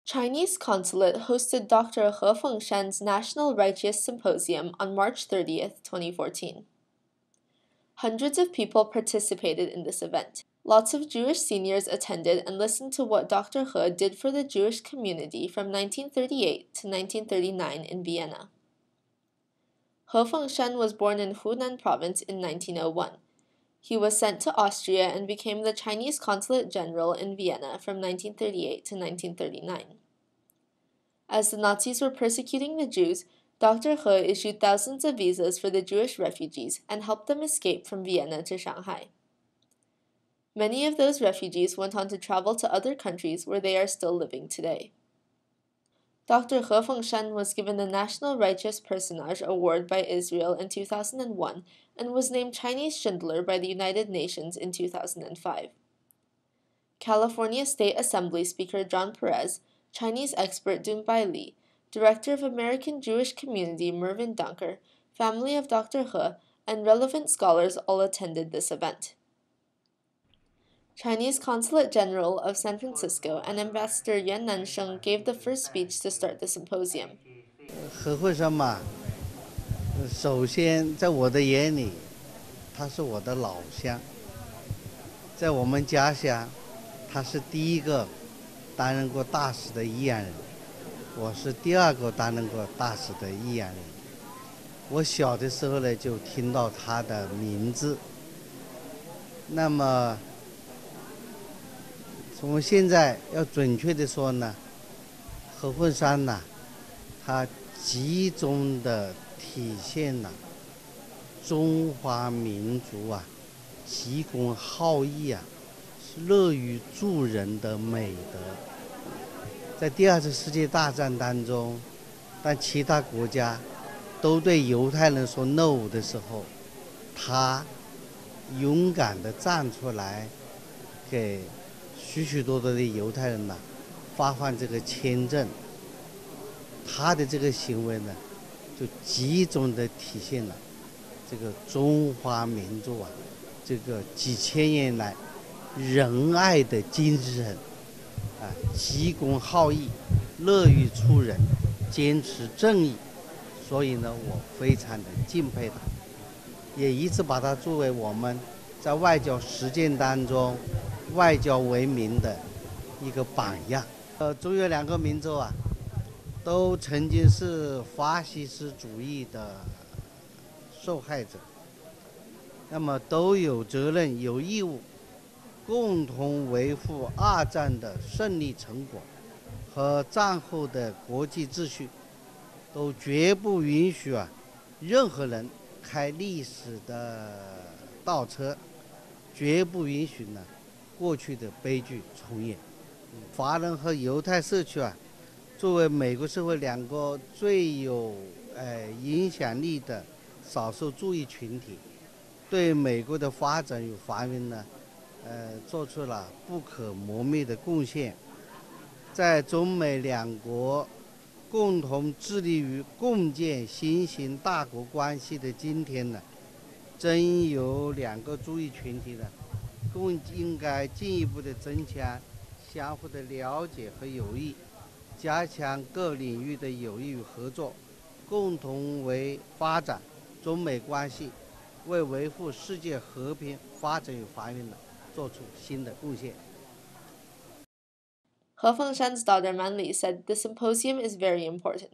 Chinese consulate hosted Dr. He Fengshan's National Righteous Symposium on March 30th, 2014. Hundreds of people participated in this event. Lots of Jewish seniors attended and listened to what Dr. He did for the Jewish community from 1938 to 1939 in Vienna. He Fengshan was born in Hunan province in 1901. He was sent to Austria and became the Chinese consulate general in Vienna from 1938 to 1939. As the Nazis were persecuting the Jews, Dr. He issued thousands of visas for the Jewish refugees and helped them escape from Vienna to Shanghai. Many of those refugees went on to travel to other countries where they are still living today. Dr. He Fengshan was given the National Righteous Personage Award by Israel in 2001 and was named Chinese Schindler by the United Nations in 2005. California State Assembly Speaker John Perez, Chinese expert Dunbai Li, Director of American Jewish Community Mervyn Dunker, family of Dr. He, and relevant scholars all attended this event. Chinese Consulate General of San Francisco and Ambassador Yuan Nansheng gave the first speech to start the symposium. 何惠生嘛，首先在我的眼里，他是我的老乡。在我们家乡，他是第一个担任过大使的宜安人，我是第二个担任过大使的宜安人。我小的时候呢，就听到他的名字。那么，从现在要准确的说呢，何凤山呢，它集中的体现了中华民族啊急公好义啊，乐于助人的美德。在第二次世界大战当中，当其他国家都对犹太人说 no 的时候，他勇敢地站出来，给许许多多的犹太人呢发放这个签证。他的这个行为呢，就集中地体现了这个中华民族啊，这个几千年来仁爱的精神啊，急公好义，乐于助人，坚持正义。所以呢，我非常的敬佩他，也一直把他作为我们在外交实践当中外交为民的一个榜样。中越两个民族啊，都曾经是法西斯主义的受害者，那么都有责任有义务共同维护二战的胜利成果和战后的国际秩序，都绝不允许任何人开历史的倒车，绝不允许过去的悲剧重演。华人和犹太社区作为美国社会两个最有影响力的少数族裔群体，对美国的发展与繁荣做出了不可磨灭的贡献。在中美两国共同致力于共建新型大国关系的今天呢，真有两个族裔群体更应该进一步的增强相互的了解和友谊，加强各领域的友谊与合作，共同为发展中美关系，为维护世界和平、发展与繁荣做出新的贡献。He Fengshan's daughter Manli said the symposium is very important.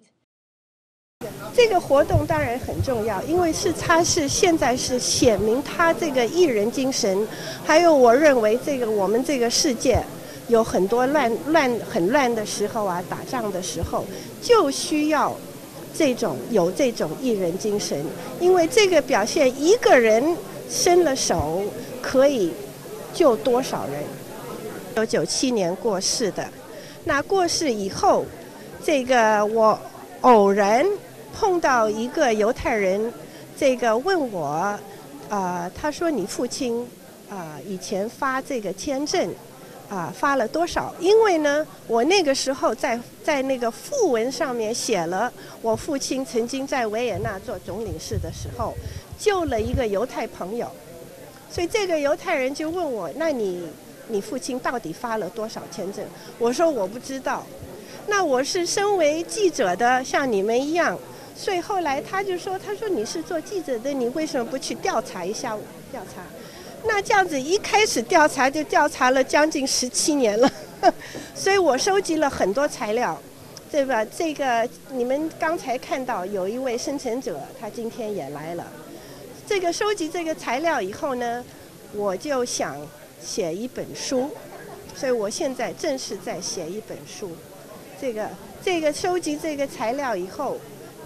这个活动当然很重要，因为它是现在是显明他这个义人精神，还有我认为我们这个世界有很多很乱的时候打仗的时候，就需要有这种义人精神，因为这个表现一个人伸了手可以救多少人。1997年过世的，那过世以后，我偶然碰到一个犹太人，问我，他说你父亲以前发这个签证发了多少？因为呢，我那个时候在那个讣文上面写了，我父亲曾经在维也纳做总领事的时候，救了一个犹太朋友，所以这个犹太人就问我，那你父亲到底发了多少签证？我说我不知道。那我是身为记者的，像你们一样，所以后来他就说，他说你是做记者的，你为什么不去调查一下？调查，那这样子一开始调查就调查了将近17年了，所以我收集了很多材料，对吧？这个你们刚才看到有一位生成者，他今天也来了。这个收集这个材料以后呢，我就想写一本书，所以我现在正是在写一本书。这个收集这个材料以后，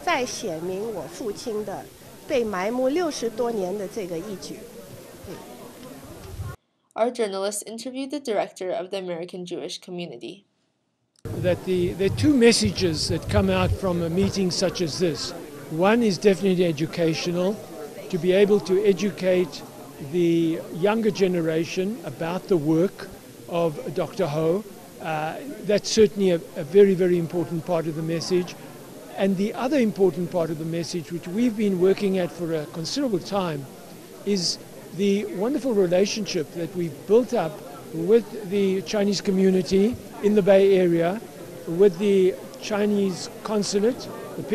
再写明我父亲的被埋没60多年的这个义举。Our journalist interviewed the director of the American Jewish community. That there are two messages that come out from a meeting such as this. One is definitely educational, to be able to educate the younger generation about the work of Dr. Ho. That's certainly a very, very important part of the message. And the other important part of the message, which we've been working at for a considerable time, is the wonderful relationship that we've built up with the Chinese community in the Bay Area, with the Chinese consulate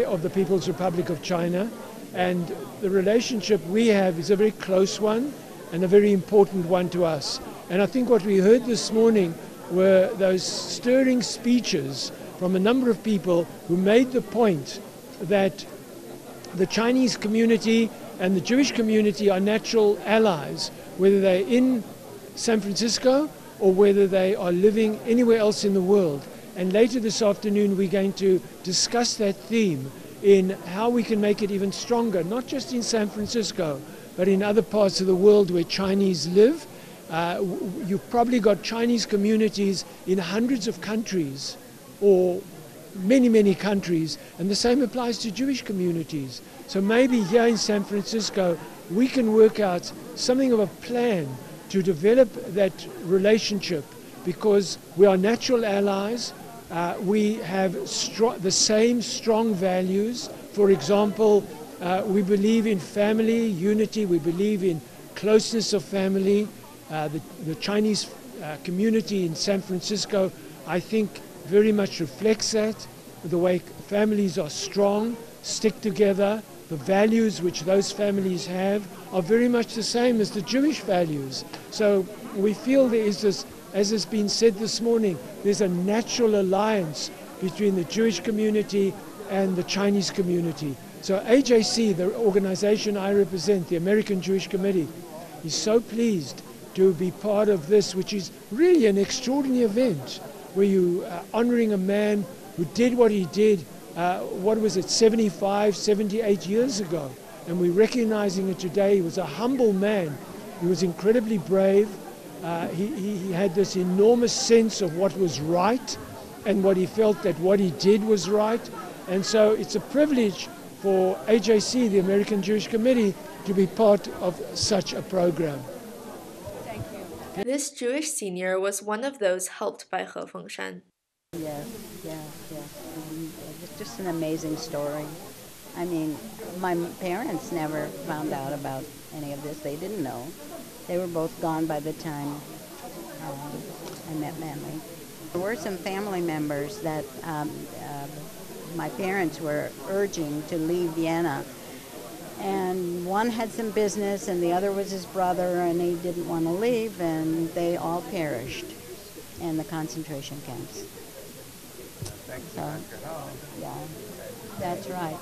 of the People's Republic of China. And the relationship we have is a very close one and a very important one to us. And I think what we heard this morning were those stirring speeches from a number of people who made the point that the Chinese community and the Jewish community are natural allies, whether they're in San Francisco or whether they are living anywhere else in the world. And later this afternoon we're going to discuss that theme in how we can make it even stronger, not just in San Francisco, but in other parts of the world where Chinese live. You've probably got Chinese communities in hundreds of countries, or many, many countries, and the same applies to Jewish communities. So maybe here in San Francisco we can work out something of a plan to develop that relationship, because we are natural allies. We have the same strong values. For example, we believe in family unity, we believe in closeness of family. The Chinese community in San Francisco, I think, very much reflects that. The way families are strong, stick together, the values which those families have are very much the same as the Jewish values. So we feel there is this, as has been said this morning, there's a natural alliance between the Jewish community and the Chinese community. So AJC, the organization I represent, the American Jewish Committee, is so pleased to be part of this, which is really an extraordinary event, where you are honoring a man who did what he did, 75, 78 years ago. And we're recognizing it today. He was a humble man. He was incredibly brave. He had this enormous sense of what was right, and what he felt that what he did was right. And so it's a privilege for AJC, the American Jewish Committee, to be part of such a program. Thank you. This Jewish senior was one of those helped by He Fengshan. Yeah. It's just an amazing story. I mean, my parents never found out about any of this. They didn't know. They were both gone by the time I met Manly. There were some family members that my parents were urging to leave Vienna. And one had some business, and the other was his brother, and he didn't want to leave, and they all perished in the concentration camps. So, yeah, that's right.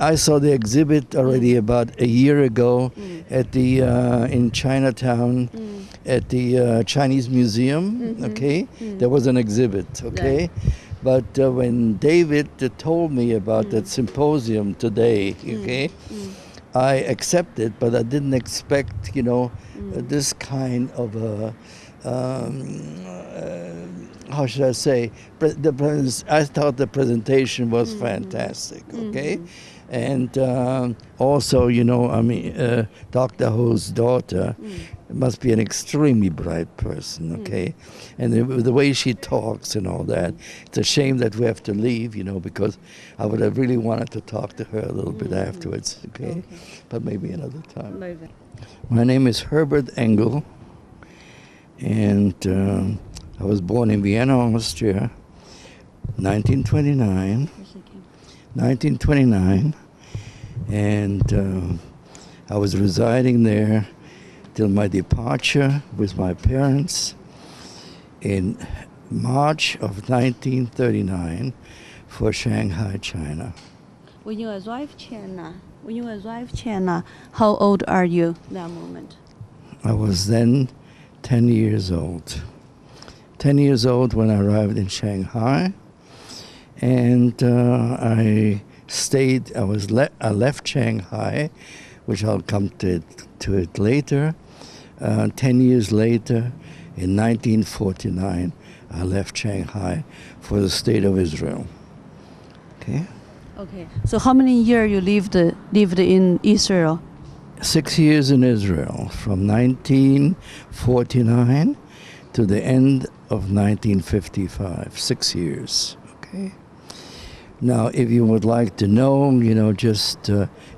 I saw the exhibit already about a year ago at the in Chinatown at the Chinese Museum. Okay, there was an exhibit. Okay, but when David told me about that symposium today, okay, I accepted, but I didn't expect, you know, this kind of a. How should I say? I thought the presentation was fantastic. Okay. And also, you know, I mean, Dr. Ho's daughter must be an extremely bright person, okay? And the way she talks and all that, it's a shame that we have to leave, you know, because I would have really wanted to talk to her a little bit afterwards, okay? But maybe another time. My name is Herbert Engel, and I was born in Vienna, Austria, 1929, and I was residing there till my departure with my parents in March of 1939 for Shanghai, China. When you arrived China, how old are you that moment? I was then 10 years old. 10 years old when I arrived in Shanghai, and I left Shanghai, which I'll come to it later. 10 years later, in 1949, I left Shanghai for the State of Israel. Okay. Okay. So how many years you lived in Israel? 6 years in Israel, from 1949 to the end of 1955. 6 years. Okay. Now, if you would like to know, you know, just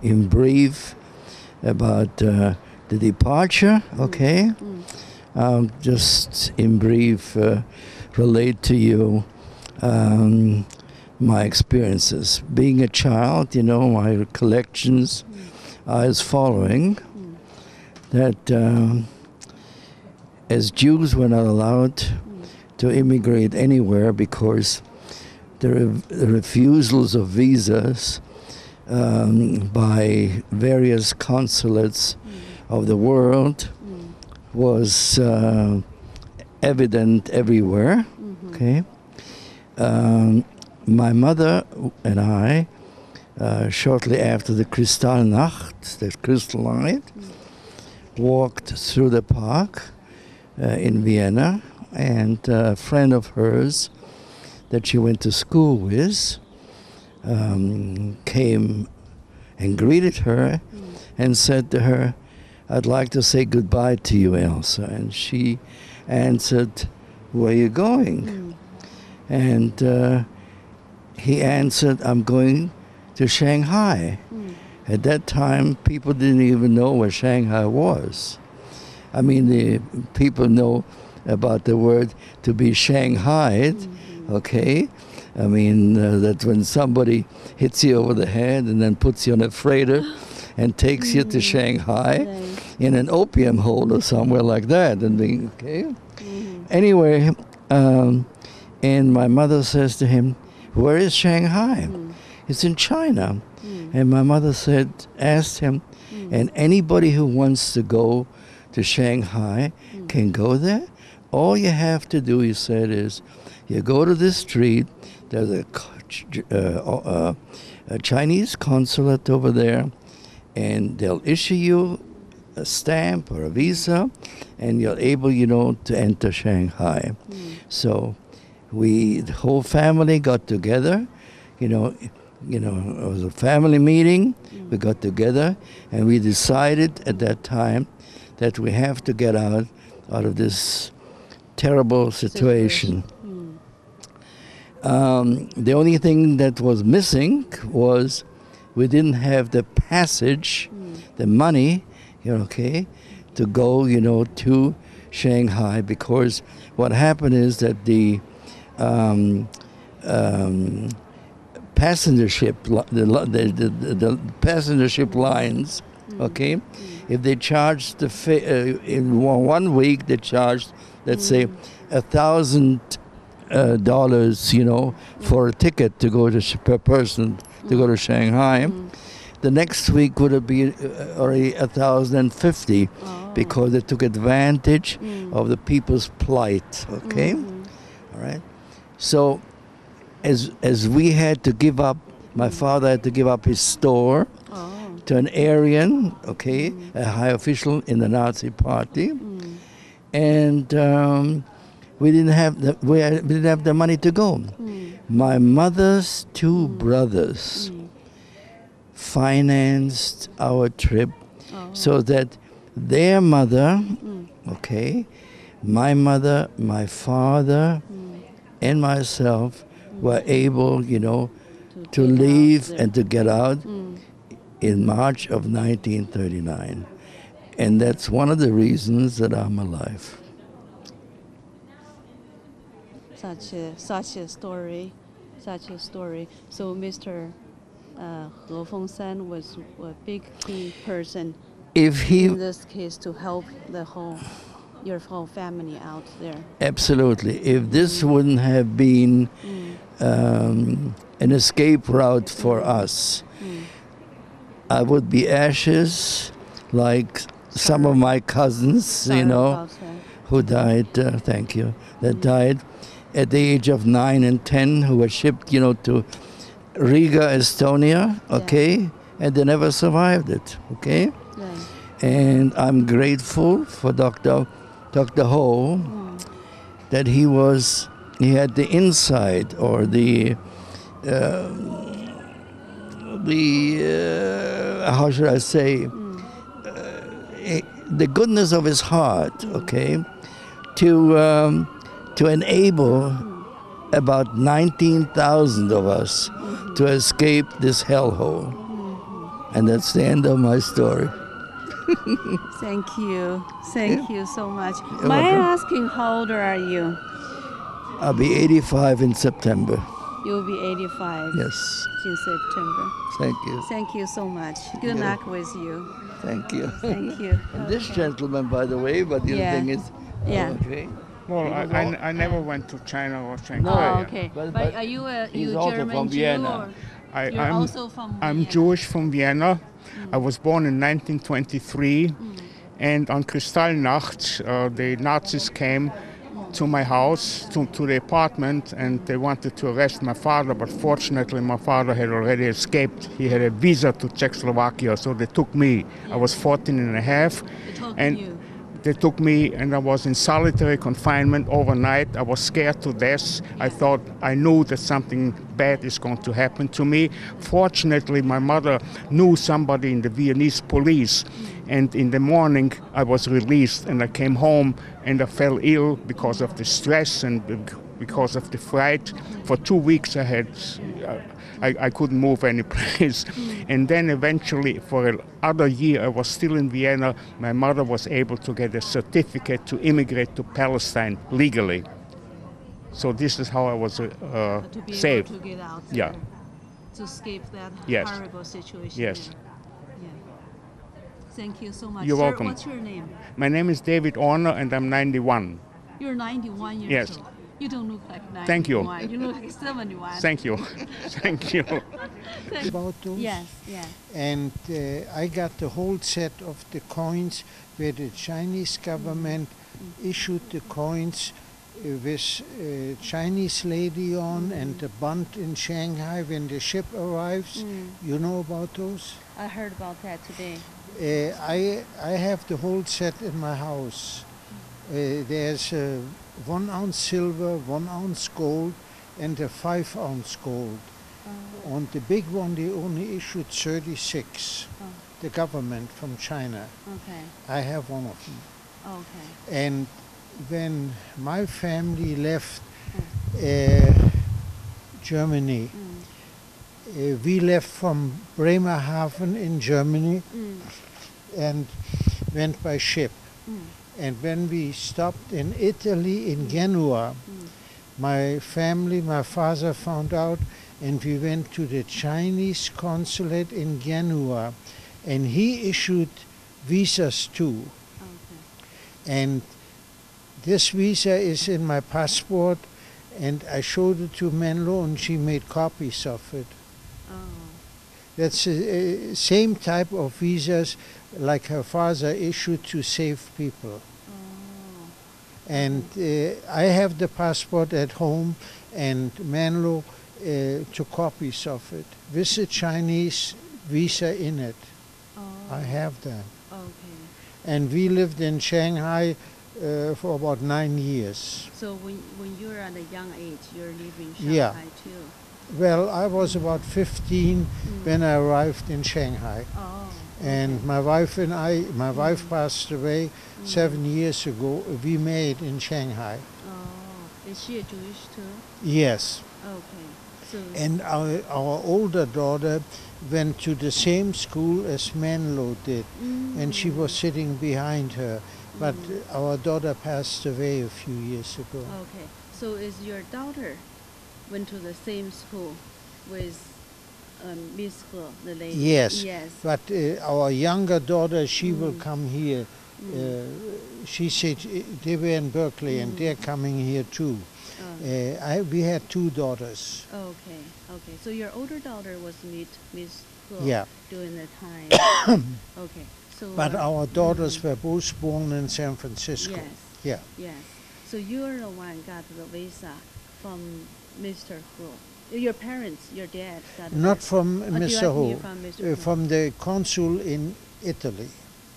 in brief about the departure, okay, just in brief relate to you my experiences. Being a child, you know, my recollections are as following, that as Jews we're not allowed to immigrate anywhere because the refusals of visas by various consulates of the world was evident everywhere. Okay, my mother and I, shortly after the Kristallnacht, the crystal night, walked through the park in Vienna, and a friend of hers that she went to school with came and greeted her and said to her, "I'd like to say goodbye to you, Elsa." And she answered, "Where are you going?" And he answered, "I'm going to Shanghai." At that time, people didn't even know where Shanghai was. I mean, the people know about the word to be shanghaied, okay? I mean, that when somebody hits you over the head and then puts you on a freighter and takes you to Shanghai in an opium hole or somewhere like that. And okay? Anyway, and my mother says to him, "Where is Shanghai?" "It's in China." And my mother asked him, "And anybody who wants to go to Shanghai can go there? All you have to do," he said, "is you go to this street, there's a Chinese consulate over there, and they'll issue you a stamp or a visa, and you're able, you know, to enter Shanghai." So the whole family got together, you know, it was a family meeting. We got together, and we decided at that time that we have to get out of this terrible situation. The only thing that was missing was we didn't have the passage, the money, okay, to go, to Shanghai, because what happened is that the passenger ship, the passenger ship lines, okay, if they charged the in 1 week they charged, let's say, $1,000, for a ticket to go to per person to go to Shanghai, the next week would have been already 1,050 because they took advantage of the people's plight. Okay, all right. So, as we had to give up, my father had to give up his store to an Aryan, okay, a high official in the Nazi Party, and we didn't have the money to go. My mother's two brothers financed our trip so that their mother, okay, my mother, my father, and myself were able, to leave and to get out in March of 1939. And that's one of the reasons that I'm alive. Such a story. So Mr. He Fengshan was a big key person in this case to help your whole family out there. Absolutely. If this wouldn't have been an escape route for us, I would be ashes like some of my cousins, who died, thank you, that died at the age of 9 and 10, who were shipped, to Riga, Estonia, okay, and they never survived it, okay? Yeah. And I'm grateful for Dr. Ho that he had the insight or the how should I say, the goodness of his heart, okay, to enable about 19,000 of us to escape this hellhole. And that's the end of my story. Thank you so much. You're May I welcome. ask you, how old are you? I'll be 85 in September. You'll be 85 Yes. in September. Thank you. Thank you so much. Good Yeah. luck with you. Thank you. Thank you. And this gentleman, by the way, but the Yeah. other thing is, Yeah. okay. Well, I never went to China or Shanghai. Oh, okay. But are you he's also German from Jew Vienna. or you're also from I'm Vienna? Jewish from Vienna. I was born in 1923, and on Kristallnacht, the Nazis came to my house, to the apartment, and they wanted to arrest my father, but fortunately my father had already escaped. He had a visa to Czechoslovakia, so they took me. I was 14 and a half. They took me, and I was in solitary confinement overnight. I was scared to death. I knew that something bad is going to happen to me. Fortunately, my mother knew somebody in the Viennese police, and in the morning I was released, and I came home, and I fell ill because of the stress and because of the fright. For 2 weeks I couldn't move any place. And then eventually, for another year, I was still in Vienna. My mother was able to get a certificate to immigrate to Palestine legally. So this is how I was to be saved. able to get out Yeah. there, to escape that Yes. horrible situation. Yes. Yeah. Thank you so much. You're Sir, welcome. what's your name? My name is David Orner, and I'm 91. You're 91 years Yes. old. You don't look like 91. Thank you. You look like 71. Thank you. Thank you. About those. Yes. And I got the whole set of the coins where the Chinese government issued the coins with a Chinese lady on and the bund in Shanghai when the ship arrives. You know about those? I heard about that today. I have the whole set in my house. There's 1 ounce silver, 1 ounce gold, and a 5 ounce gold. On the big one, they only issued 36. The government from China. Okay. I have one of them. Okay. And when my family left Germany, we left from Bremerhaven in Germany and went by ship. And when we stopped in Italy, in Genoa, my family, my father found out, and we went to the Chinese consulate in Genoa, and he issued visas too. And this visa is in my passport, and I showed it to Menlo, and she made copies of it. That's the same type of visas like her father issued to save people. Oh. And I have the passport at home, and Manlo took copies of it with a Chinese visa in it. Oh. I have that. Okay. And we lived in Shanghai for about 9 years. So when you're at a young age, you're living in Yeah. Shanghai too. Well, I was about 15 when I arrived in Shanghai. Oh. And my wife passed away 7 years ago. We married in Shanghai. Oh. Is she a Jewish too? Yes. Okay. So. And our older daughter went to the same school as Menlo did, and she was sitting behind her. But our daughter passed away a few years ago. Okay. So is your daughter went to the same school with Miss He, the lady? Yes. Yes. But our younger daughter, she will come here. She said they were in Berkeley, and they're coming here too. We had 2 daughters. Okay. Okay. So your older daughter was Miss He Yeah. during the time. Okay. So. But our daughters were both born in San Francisco. Yes. Yeah. Yes. So you're the one got the visa from Mr. He. Your parents, your dad got the Not visa. from Oh, Mr. directly Ho, from Mr. He. from the consul in Italy,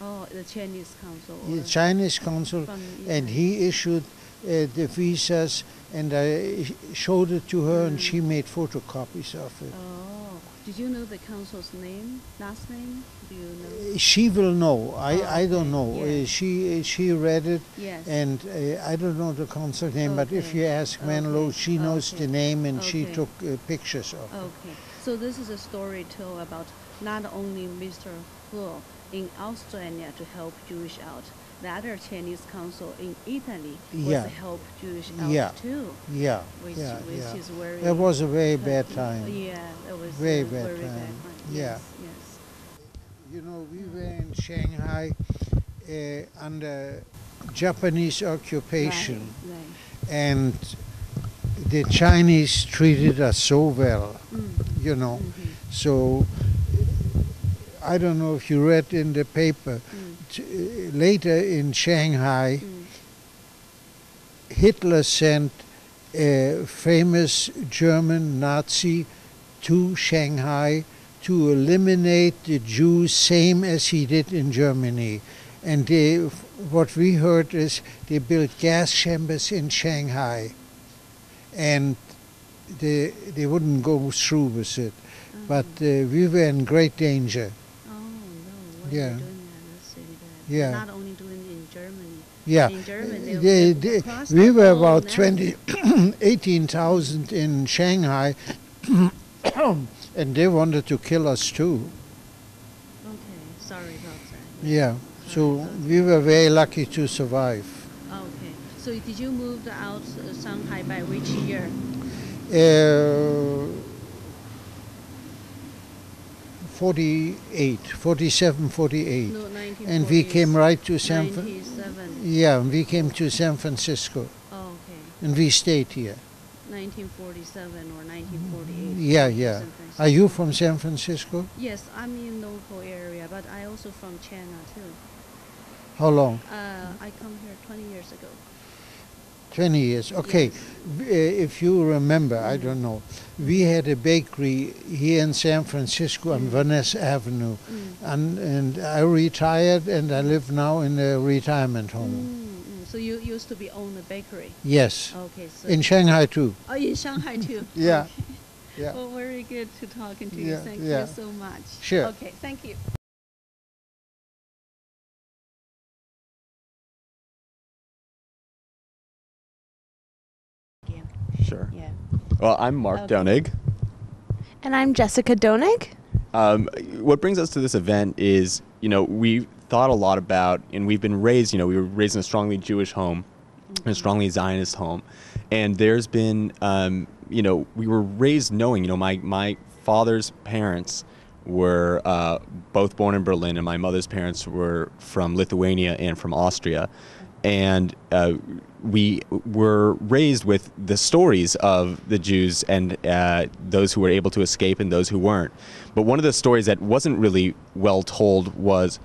Oh, the Chinese consul. the or Chinese consul, from and Italy. he issued the visas, and I showed it to her, and she made photocopies of it. Oh, did you know the consul's name, last name? Do you know? She will know. I okay. don't know. Yes. She read it, Yes. and I don't know the consul name. But if Okay. you ask Menlo, Okay. she knows Okay. the name, and she Okay. took pictures of it. Okay, so this is a story too about not only Mr. He in Australia to help Jewish out, the other Chinese consul in Italy was Yeah. to help Jewish out Yeah. too, Yeah, which yeah, which yeah. is very. It was a very bad time. Yeah, it was Very a bad very bad time. time. Yeah. Yes, yes. You know, we were in Shanghai under Japanese occupation, Right. and the Chinese treated us so well, you know. So I don't know if you read in the paper, later in Shanghai, Hitler sent a famous German Nazi to Shanghai to eliminate the Jews, same as he did in Germany. And what we heard is they built gas chambers in Shanghai, and they wouldn't go through with it. But we were in great danger. Oh no! What Yeah. are they doing that? That's really bad. Yeah. Not only doing it in Germany. Yeah, In Germany, they crossed we the were whole about now. 18,000 in Shanghai, and they wanted to kill us too. Okay, sorry about that. Yeah, so we were very lucky to survive. Okay, so did you move out Shanghai by which year? 47, 48. No, 1940s. And we came right to San 97. Yeah, we came to San Francisco, Oh, okay. and we stayed here. 1947 or 1948. Yeah, San yeah. Francisco. Are you from San Francisco? Yes, I'm in local area, but I also from China too. How long? I come here 20 years ago. 20 years. Okay. If you remember, I don't know, we had a bakery here in San Francisco on Venice Avenue. And I retired, and I live now in a retirement home. So you used to be own a bakery? Yes. Okay. So In Shanghai too. Oh, in Shanghai too. Yeah. Okay. Yeah. Well, very good to talking to you. Yeah, Thank yeah. you so much. Sure. Okay, thank you. Sure. Yeah. Well, I'm Mark Okay. Donig. And I'm Jessica Donig. What brings us to this event is, we've thought a lot about, and we've been raised, we were raised in a strongly Jewish home, a strongly Zionist home. And there's been, we were raised knowing, my father's parents were both born in Berlin, and my mother's parents were from Lithuania and from Austria. and we were raised with the stories of the Jews and those who were able to escape and those who weren't. But one of the stories that wasn't really well told was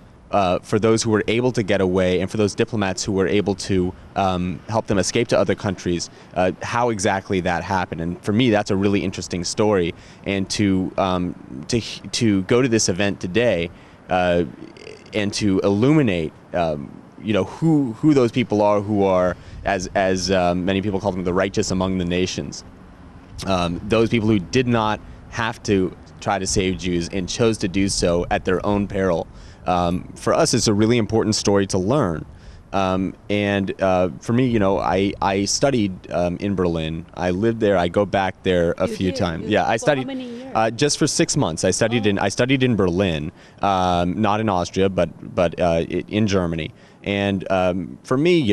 for those who were able to get away and for those diplomats who were able to help them escape to other countries, how exactly that happened. And for me, that's a really interesting story. And to go to this event today and to illuminate who those people are who are, as many people call them, the righteous among the nations. Those people who did not have to try to save Jews and chose to do so at their own peril. For us, it's a really important story to learn. For me, I studied in Berlin. I lived there. I go back there a few times. Yeah, I studied how many years? just for 6 months. I studied in Berlin, not in Austria, but in Germany. And for me,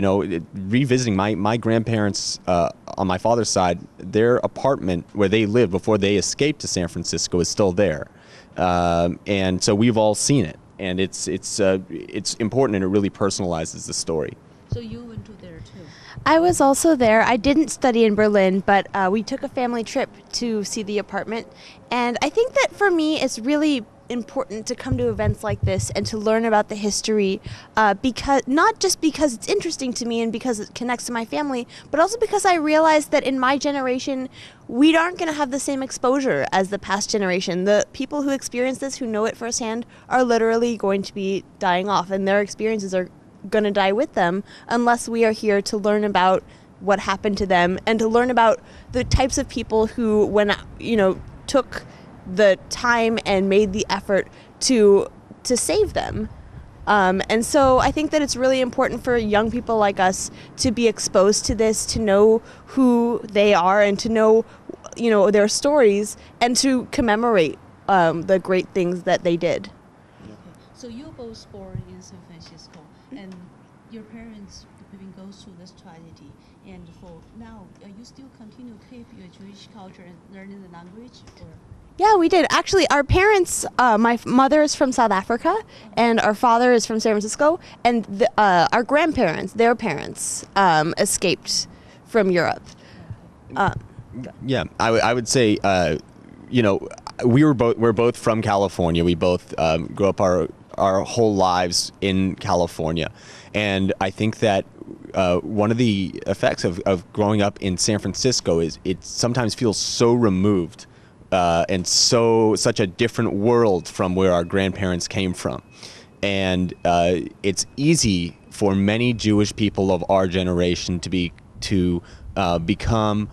revisiting my grandparents on my father's side, their apartment where they lived before they escaped to San Francisco is still there, and so we've all seen it. And it's important, and it really personalizes the story. So you went to there too? I was also there. I didn't study in Berlin, but we took a family trip to see the apartment. And I think that for me, it's really important to come to events like this and to learn about the history, because not just because it's interesting to me and because it connects to my family, but also because I realized that in my generation, we aren't going to have the same exposure as the past generation. The people who experience this, who know it firsthand, are literally going to be dying off, and their experiences are going to die with them unless we are here to learn about what happened to them and to learn about the types of people who, when took the time and made the effort to save them. And so I think that it's really important for young people like us to be exposed to this, to know who they are and to know, their stories and to commemorate the great things that they did. Okay. So you're both born in San Francisco, and your parents even go through this tragedy. And for now, you still continue to keep your Jewish culture and learning the language? Or? Yeah, we did. Actually, our parents, my mother is from South Africa, and our father is from San Francisco, and our grandparents, their parents, escaped from Europe. Yeah, I would say, we're both from California. We both grew up our whole lives in California, and I think that one of the effects of growing up in San Francisco is it sometimes feels so removed. And such a different world from where our grandparents came from. And it's easy for many Jewish people of our generation to become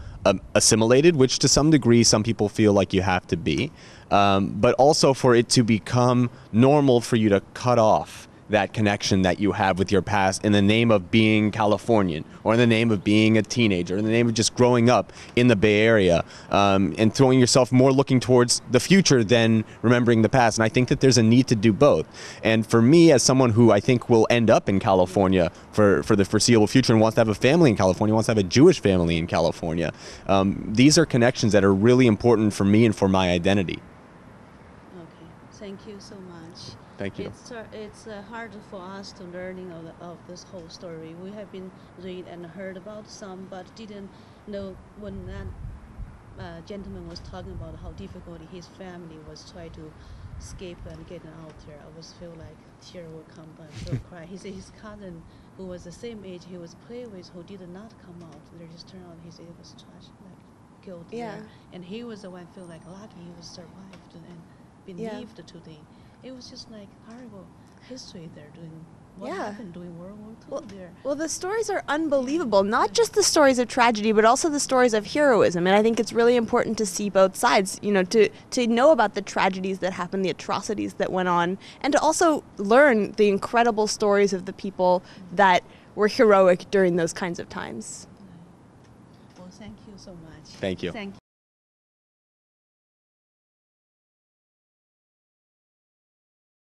assimilated, which to some degree some people feel like you have to be, but also for it to become normal for you to cut off that connection that you have with your past in the name of being Californian, or in the name of being a teenager, in the name of just growing up in the Bay Area, and throwing yourself more looking towards the future than remembering the past. And I think that there's a need to do both. And for me, as someone who I think will end up in California for the foreseeable future and wants to have a family in California, wants to have a Jewish family in California, these are connections that are really important for me and for my identity. Okay, thank you so much. Thank you. It's hard for us to learning of this whole story. We have been read and heard about some, but didn't know when that gentleman was talking about how difficult his family was trying to escape and get out there. I was feel like tear will come and will cry. He said his cousin, who was the same age he was playing with, who did not come out. They just turned out. He said it was trash, like killed there, and he was the one feel like lucky he was survived and believed to the. It was just like horrible history they're doing. What happened during World War II there? Well, the stories are unbelievable. Not just the stories of tragedy, but also the stories of heroism. And I think it's really important to see both sides, to know about the tragedies that happened, the atrocities that went on, and to also learn the incredible stories of the people that were heroic during those kinds of times. Well, thank you so much. Thank you. Thank you.